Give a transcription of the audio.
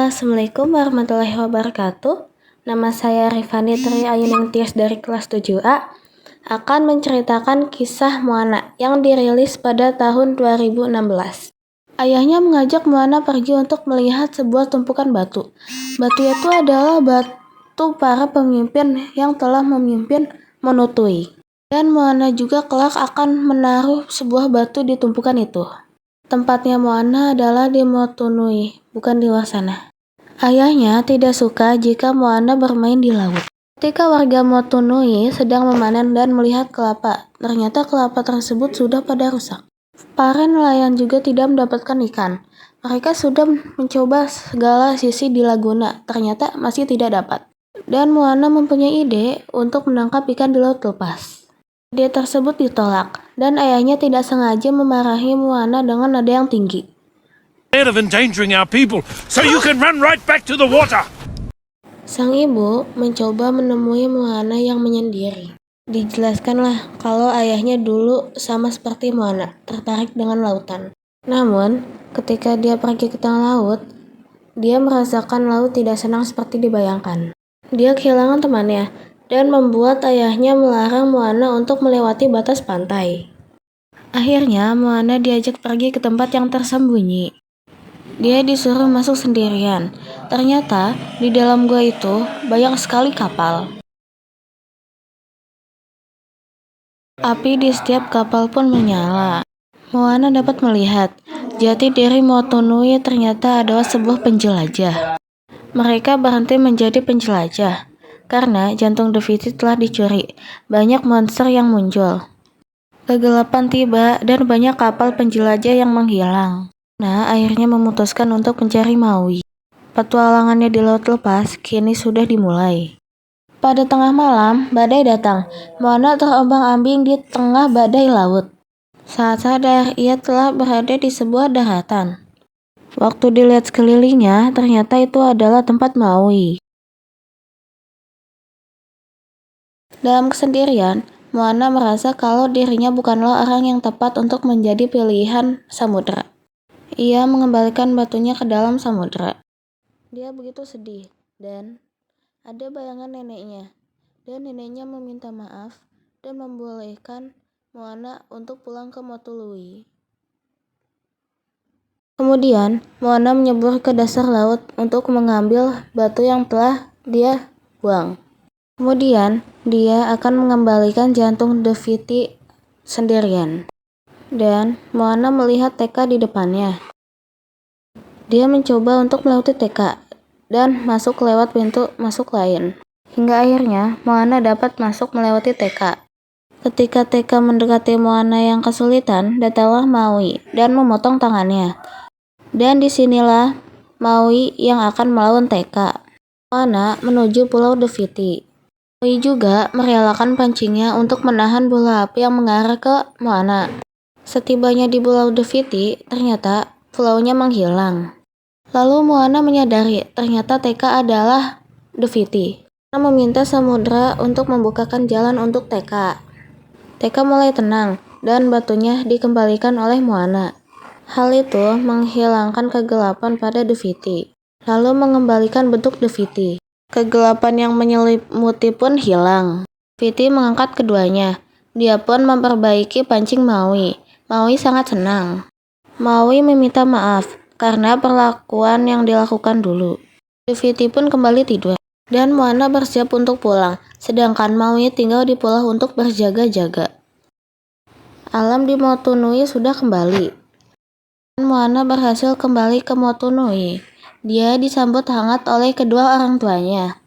Assalamualaikum warahmatullahi wabarakatuh. Nama saya Rifani Tri Ayuning Tias dari kelas 7A akan menceritakan kisah Moana yang dirilis pada tahun 2016. Ayahnya mengajak Moana pergi untuk melihat sebuah tumpukan batu. Batu itu adalah batu para pemimpin yang telah memimpin Monotui. Dan Moana juga kelak akan menaruh sebuah batu di tumpukan itu. Tempatnya Moana adalah di Motunui, bukan di luar sana. Ayahnya tidak suka jika Moana bermain di laut. Ketika warga Motunui sedang memanen dan melihat kelapa, ternyata kelapa tersebut sudah pada rusak. Para nelayan juga tidak mendapatkan ikan. Mereka sudah mencoba segala sisi di Laguna, ternyata masih tidak dapat. Dan Moana mempunyai ide untuk menangkap ikan di laut lepas. Ide tersebut ditolak, dan ayahnya tidak sengaja memarahi Moana dengan nada yang tinggi. Of endangering our people, so you can run right back to the water. Sang ibu mencoba menemui Moana yang menyendiri. Dijelaskanlah kalau ayahnya dulu sama seperti Moana, tertarik dengan lautan. Namun, ketika dia pergi ke tengah laut, dia merasakan laut tidak senang seperti dibayangkan. Dia kehilangan temannya, dan membuat ayahnya melarang Moana untuk melewati batas pantai. Akhirnya, Moana diajak pergi ke tempat yang tersembunyi. Dia disuruh masuk sendirian. Ternyata, di dalam gua itu banyak sekali kapal. Api di setiap kapal pun menyala. Moana dapat melihat, jati diri Motunui ternyata adalah sebuah penjelajah. Mereka berhenti menjadi penjelajah. Karena jantung Deviti telah dicuri, banyak monster yang muncul. Kegelapan tiba dan banyak kapal penjelajah yang menghilang. Nah, akhirnya memutuskan untuk mencari Maui. Petualangannya di laut lepas kini sudah dimulai. Pada tengah malam, badai datang. Moana terombang-ambing di tengah badai laut. Saat sadar, ia telah berada di sebuah daratan. Waktu dilihat sekelilingnya, ternyata itu adalah tempat Maui. Dalam kesendirian, Moana merasa kalau dirinya bukanlah orang yang tepat untuk menjadi pilihan samudera. Ia mengembalikan batunya ke dalam samudera. Dia begitu sedih, dan ada bayangan neneknya. Dan neneknya meminta maaf dan membolehkan Moana untuk pulang ke Motunui. Kemudian, Moana menyebur ke dasar laut untuk mengambil batu yang telah dia buang. Kemudian, dia akan mengembalikan jantung Deviti sendirian. Dan Moana melihat Teka di depannya. Dia mencoba untuk melewati Teka dan masuk lewat pintu masuk lain. Hingga akhirnya, Moana dapat masuk melewati Teka. Ketika Teka mendekati Moana yang kesulitan, datanglah Maui dan memotong tangannya. Dan disinilah Maui yang akan melawan Teka. Moana menuju Pulau Deviti. Maui juga merelakan pancingnya untuk menahan bola api yang mengarah ke Moana. Setibanya di Pulau Deviti, ternyata pulaunya menghilang. Lalu Moana menyadari ternyata Teka adalah Deviti. Moana meminta samudera untuk membukakan jalan untuk Teka. Teka mulai tenang dan batunya dikembalikan oleh Moana. Hal itu menghilangkan kegelapan pada Deviti, lalu mengembalikan bentuk Deviti. Kegelapan yang menyelimuti pun hilang. Deviti mengangkat keduanya. Dia pun memperbaiki pancing Maui. Maui sangat senang. Maui meminta maaf karena perlakuan yang dilakukan dulu. Deviti pun kembali tidur. Dan Moana bersiap untuk pulang, sedangkan Maui tinggal di pulau untuk berjaga-jaga. Alam di Motunui sudah kembali. Dan Moana berhasil kembali ke Motunui. Dia disambut hangat oleh kedua orang tuanya.